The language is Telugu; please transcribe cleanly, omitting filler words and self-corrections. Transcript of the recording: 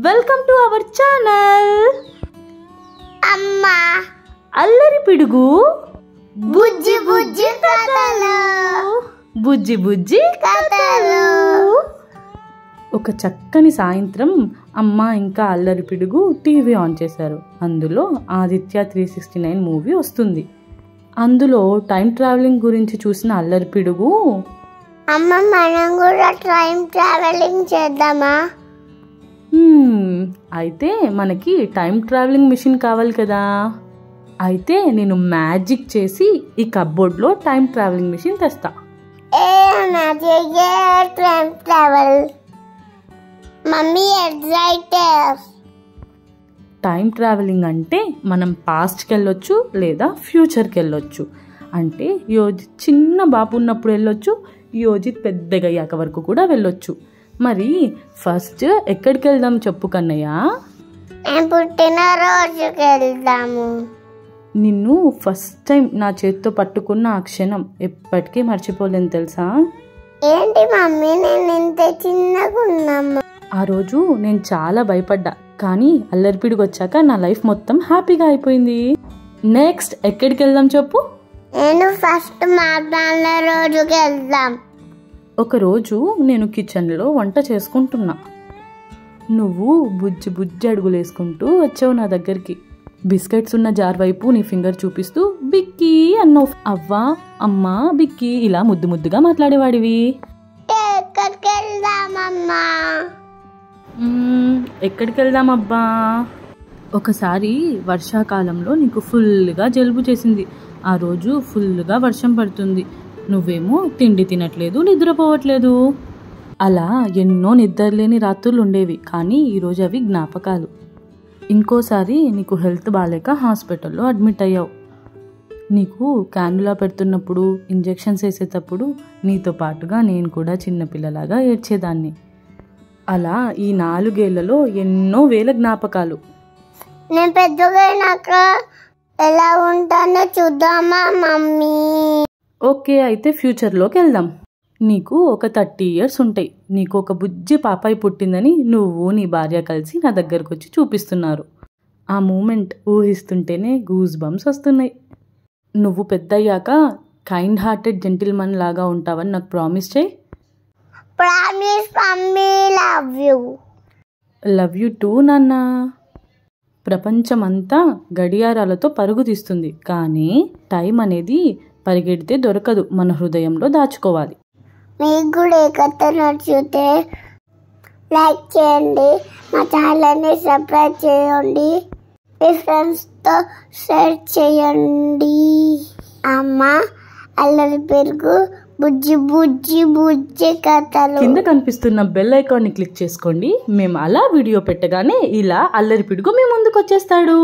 Welcome to our channel. అమ్మా అల్లరి పిడుగు బుజ్జి బుజ్జి కథలు. బుజ్జి బుజ్జి కథలు. ఒక చక్కని సాయంత్రం అమ్మ ఇంకా అల్లరి పిడుగు టీవీ ఆన్ చేశారు. అందులో ఆదిత్య 369 మూవీ వస్తుంది. అందులో టైం ట్రావెలింగ్ గురించి చూసిన అల్లరి పిడుగు, అమ్మ మనం కూడా టైం ట్రావెలింగ్ చేద్దామా? అయితే మనకి టైం ట్రావెలింగ్ మిషన్ కావాలి కదా. అయితే నేను మ్యాజిక్ చేసి ఈ కప్బోర్డ్లో టైం ట్రావెలింగ్ మిషన్ తెస్తా. Time travel mummy excited. Time travelling అంటే మనం పాస్ట్కి వెళ్ళొచ్చు లేదా ఫ్యూచర్కి వెళ్ళొచ్చు. అంటే యోజిత్ చిన్న బాబు ఉన్నప్పుడు వెళ్ళొచ్చు, యోజిత్ పెద్దగా అయ్యాక వరకు కూడా వెళ్ళొచ్చు. మరి ఫస్ట్ ఎక్కడికి వెళ్దాం చెప్పు కన్నయ్య? పుట్టినరోజుకి వెళ్దాము. నిన్ను ఫస్ట్ టైం నా చేతితో పట్టుకున్న ఆ క్షణం ఎప్పటికీ మర్చిపోలేను తెలుసా? ఏంటి మమ్మీ, నేను ఇంత చిన్నగా ఉన్నాము. ఆ రోజు నేను చాలా భయపడ్డా, కానీ అల్లరిపిడికి వచ్చాక నా లైఫ్ మొత్తం హ్యాపీగా అయిపోయింది. నెక్స్ట్ ఎక్కడికి వెళ్దాం చెప్పు? నేను ఫస్ట్ మా నాన్న రోజుకి వెళ్దాం. ఒకరోజు నేను కిచెన్లో వంట చేసుకుంటున్నా. నువ్వు బుజ్జి బుజ్జి అడుగులు వేసుకుంటూ వచ్చావు నా దగ్గరికి. బిస్కెట్స్ ఉన్న జార్ వైపు నీ ఫింగర్ చూపిస్తూ బిక్కీ అన్నావు. అవ్వా అమ్మా బిక్కీ ఇలా ముద్దు ముద్దుగా మాట్లాడేవాడివి. ఎక్కడికి వెళ్దామమ్మా? ఎక్కడికి వెళ్దామబ్బా? ఒకసారి వర్షాకాలంలో నీకు ఫుల్గా జలుబు చేసింది. ఆ రోజు ఫుల్గా వర్షం పడుతుంది. నువ్వేమో తిండి తినట్లేదు, నిద్రపోవట్లేదు. అలా ఎన్నో నిద్రలేని రాత్రులు ఉండేవి, కానీ ఈరోజు అవి జ్ఞాపకాలు. ఇంకోసారి నీకు హెల్త్ బాగాలేక హాస్పిటల్లో అడ్మిట్ అయ్యావు. నీకు క్యాన్యులా పెడుతున్నప్పుడు, ఇంజెక్షన్స్ వేసేటప్పుడు నీతో పాటుగా నేను కూడా చిన్నపిల్లలాగా ఏడ్చేదాన్ని. అలా ఈ 4 ఏళ్లలో ఎన్నో వేల జ్ఞాపకాలు. నేను పెద్దగా అయినాక ఎలా ఉంటానో చూద్దామా మమ్మీ? ఓకే, అయితే ఫ్యూచర్లోకి వెళ్దాం. నీకు ఒక 30 years ఉంటాయి. నీకు ఒక బుజ్జి పాపాయి పుట్టిందని నువ్వు నీ భార్య కలిసి నా దగ్గరకు వచ్చి చూపిస్తున్నారు. ఆ మూమెంట్ ఊహిస్తుంటేనే గూస్ బంప్స్ వస్తున్నాయి. నువ్వు పెద్దయ్యాక కైండ్ హార్టెడ్ జెంటిల్మన్ లాగా ఉంటావని నాకు ప్రామిస్ చేయి. Promise mummy. Love you. Love you two నాన్న. ప్రపంచమంతా గడియారాలతో పరుగు తీస్తుంది, కానీ టైం అనేది పరిగెడితే దొరకదు, మన హృదయంలో దాచుకోవాలి. మీకు కూడా ఏ కథ నచ్చితే లైక్ చేయండి, మా ఛానల్ని సబ్స్క్రైబ్ చేయండి, మీ ఫ్రెండ్స్తో షేర్ చేయండి. అమ్మ అల్లరి పెరుగు బుజ్జి బుజ్జి బుజ్జి కథలు. కింద కనిపిస్తున్న బెల్ ఐకాన్ని క్లిక్ చేసుకోండి. మేము అలా వీడియో పెట్టగానే ఇలా అల్లరి పిడుగు మీ ముందుకు వచ్చేస్తాడు.